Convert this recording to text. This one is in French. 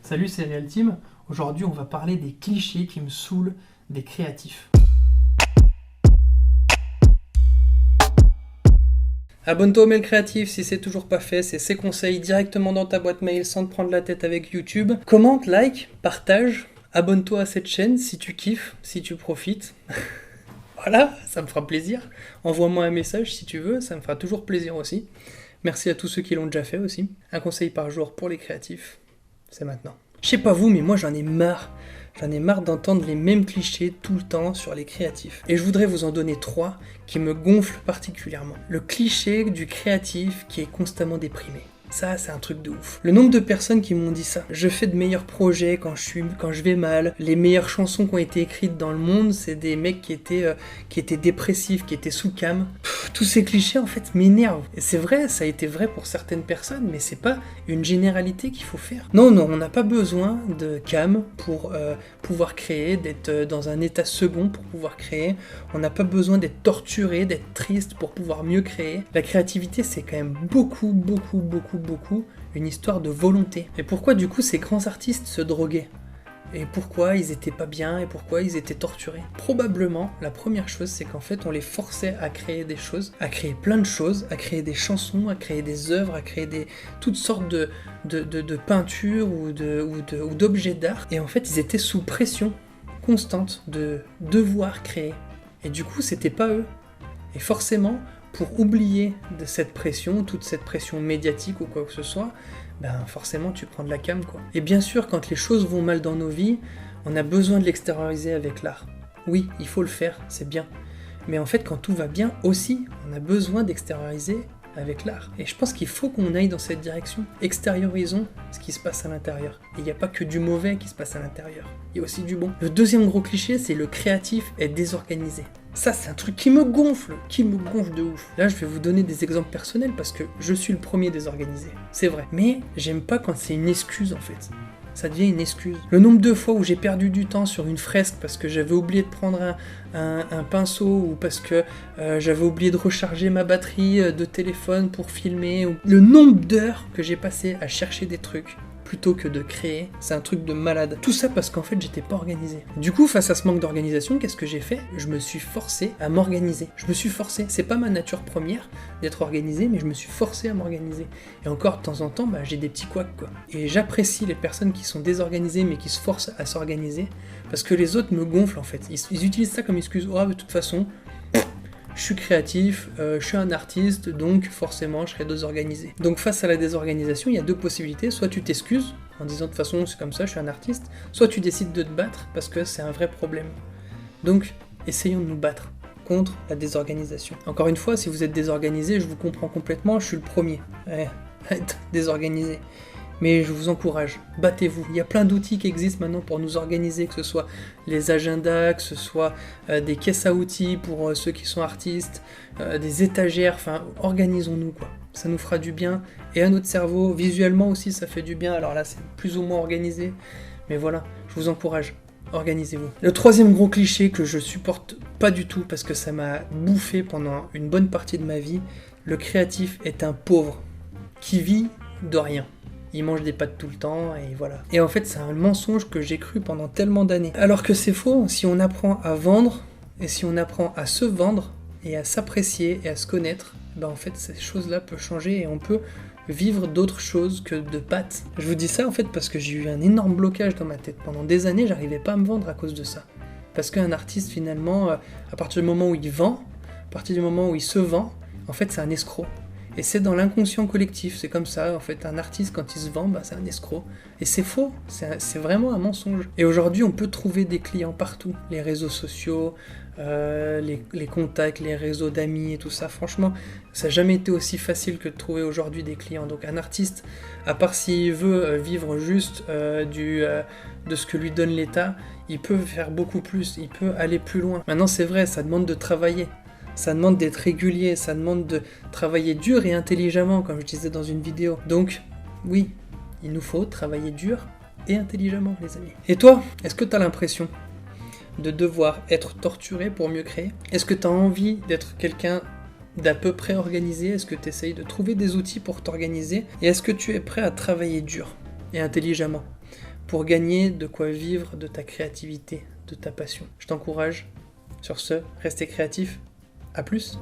Salut, c'est Real Team. Aujourd'hui, on va parler des clichés qui me saoulent des créatifs. Abonne-toi au mail créatif si c'est toujours pas fait, c'est ses conseils directement dans ta boîte mail sans te prendre la tête avec YouTube. Commente, like, partage, abonne-toi à cette chaîne si tu kiffes, si tu profites. Voilà, ça me fera plaisir. Envoie-moi un message si tu veux, ça me fera toujours plaisir aussi. Merci à tous ceux qui l'ont déjà fait aussi. Un conseil par jour pour les créatifs, c'est maintenant. Je sais pas vous, mais moi j'en ai marre. J'en ai marre d'entendre les mêmes clichés tout le temps sur les créatifs. Et je voudrais vous en donner 3 qui me gonflent particulièrement. Le cliché du créatif qui est constamment déprimé. Ça, c'est un truc de ouf. Le nombre de personnes qui m'ont dit ça. Je fais de meilleurs projets quand je vais mal. Les meilleures chansons qui ont été écrites dans le monde, c'est des mecs qui étaient dépressifs, qui étaient sous cam. Tous ces clichés, en fait, m'énervent. Et c'est vrai, ça a été vrai pour certaines personnes, mais c'est pas une généralité qu'il faut faire. Non, on n'a pas besoin de cam pour pouvoir créer, d'être dans un état second pour pouvoir créer. On n'a pas besoin d'être torturé, d'être triste pour pouvoir mieux créer. La créativité, c'est quand même beaucoup une histoire de volonté. Et pourquoi du coup ces grands artistes se droguaient ? Et pourquoi ils étaient pas bien et pourquoi ils étaient torturés ? Probablement, la première chose, c'est qu'en fait, on les forçait à créer des choses, à créer plein de choses, à créer des chansons, à créer des œuvres, à créer toutes sortes de peintures ou d'objets d'art. Et en fait, ils étaient sous pression constante de devoir créer. Et du coup, c'était pas eux. Et forcément, pour oublier de cette pression, toute cette pression médiatique ou quoi que ce soit, forcément tu prends de la cam quoi. Et bien sûr, quand les choses vont mal dans nos vies, on a besoin de l'extérioriser avec l'art. Oui, il faut le faire, c'est bien. Mais en fait, quand tout va bien aussi, on a besoin d'extérioriser avec l'art. Et je pense qu'il faut qu'on aille dans cette direction. Extériorisons ce qui se passe à l'intérieur. Et il n'y a pas que du mauvais qui se passe à l'intérieur. Il y a aussi du bon. Le deuxième gros cliché, c'est le créatif est désorganisé. Ça, c'est un truc qui me gonfle de ouf. Là, je vais vous donner des exemples personnels parce que je suis le premier désorganisé. C'est vrai. Mais j'aime pas quand c'est une excuse en fait. Ça devient une excuse. Le nombre de fois où j'ai perdu du temps sur une fresque parce que j'avais oublié de prendre un pinceau ou parce que j'avais oublié de recharger ma batterie de téléphone pour filmer. Le nombre d'heures que j'ai passé à chercher des trucs plutôt que de créer, c'est un truc de malade. Tout ça parce qu'en fait, j'étais pas organisé. Du coup, face à ce manque d'organisation, qu'est-ce que j'ai fait ? Je me suis forcé à m'organiser. Je me suis forcé. C'est pas ma nature première d'être organisé, mais je me suis forcé à m'organiser. Et encore, de temps en temps, j'ai des petits couacs, quoi. Et j'apprécie les personnes qui sont désorganisées, mais qui se forcent à s'organiser, parce que les autres me gonflent, en fait. Ils utilisent ça comme excuse. Oh, de toute façon, je suis créatif, je suis un artiste, donc forcément je serai désorganisé. Donc face à la désorganisation, il y a 2 possibilités. Soit tu t'excuses en disant de toute façon c'est comme ça, je suis un artiste. Soit tu décides de te battre parce que c'est un vrai problème. Donc essayons de nous battre contre la désorganisation. Encore une fois, si vous êtes désorganisé, je vous comprends complètement, je suis le premier à être désorganisé. Mais je vous encourage, battez-vous. Il y a plein d'outils qui existent maintenant pour nous organiser, que ce soit les agendas, que ce soit des caisses à outils pour ceux qui sont artistes, des étagères, enfin, organisons-nous, quoi. Ça nous fera du bien, et à notre cerveau, visuellement aussi, ça fait du bien. Alors là, c'est plus ou moins organisé, mais voilà, je vous encourage, organisez-vous. Le troisième gros cliché que je supporte pas du tout, parce que ça m'a bouffé pendant une bonne partie de ma vie, le créatif est un pauvre qui vit de rien. Il mange des pâtes tout le temps, et voilà. Et en fait, c'est un mensonge que j'ai cru pendant tellement d'années. Alors que c'est faux, si on apprend à vendre, et si on apprend à se vendre, et à s'apprécier, et à se connaître, en fait, ces choses-là peuvent changer, et on peut vivre d'autres choses que de pâtes. Je vous dis ça, en fait, parce que j'ai eu un énorme blocage dans ma tête. Pendant des années, j'arrivais pas à me vendre à cause de ça. Parce qu'un artiste, finalement, à partir du moment où il vend, à partir du moment où il se vend, en fait, c'est un escroc. Et c'est dans l'inconscient collectif, c'est comme ça, en fait, un artiste quand il se vend, c'est un escroc. Et c'est faux, c'est vraiment un mensonge. Et aujourd'hui, on peut trouver des clients partout, les réseaux sociaux, les contacts, les réseaux d'amis et tout ça, franchement, ça n'a jamais été aussi facile que de trouver aujourd'hui des clients. Donc un artiste, à part s'il veut vivre juste de ce que lui donne l'État, il peut faire beaucoup plus, il peut aller plus loin. Maintenant, c'est vrai, ça demande de travailler. Ça demande d'être régulier, ça demande de travailler dur et intelligemment, comme je disais dans une vidéo. Donc, oui, il nous faut travailler dur et intelligemment, les amis. Et toi, est-ce que tu as l'impression de devoir être torturé pour mieux créer ? Est-ce que tu as envie d'être quelqu'un d'à peu près organisé ? Est-ce que tu essayes de trouver des outils pour t'organiser ? Et est-ce que tu es prêt à travailler dur et intelligemment ? pour gagner de quoi vivre de ta créativité, de ta passion. Je t'encourage. Sur ce, restez créatif. À plus.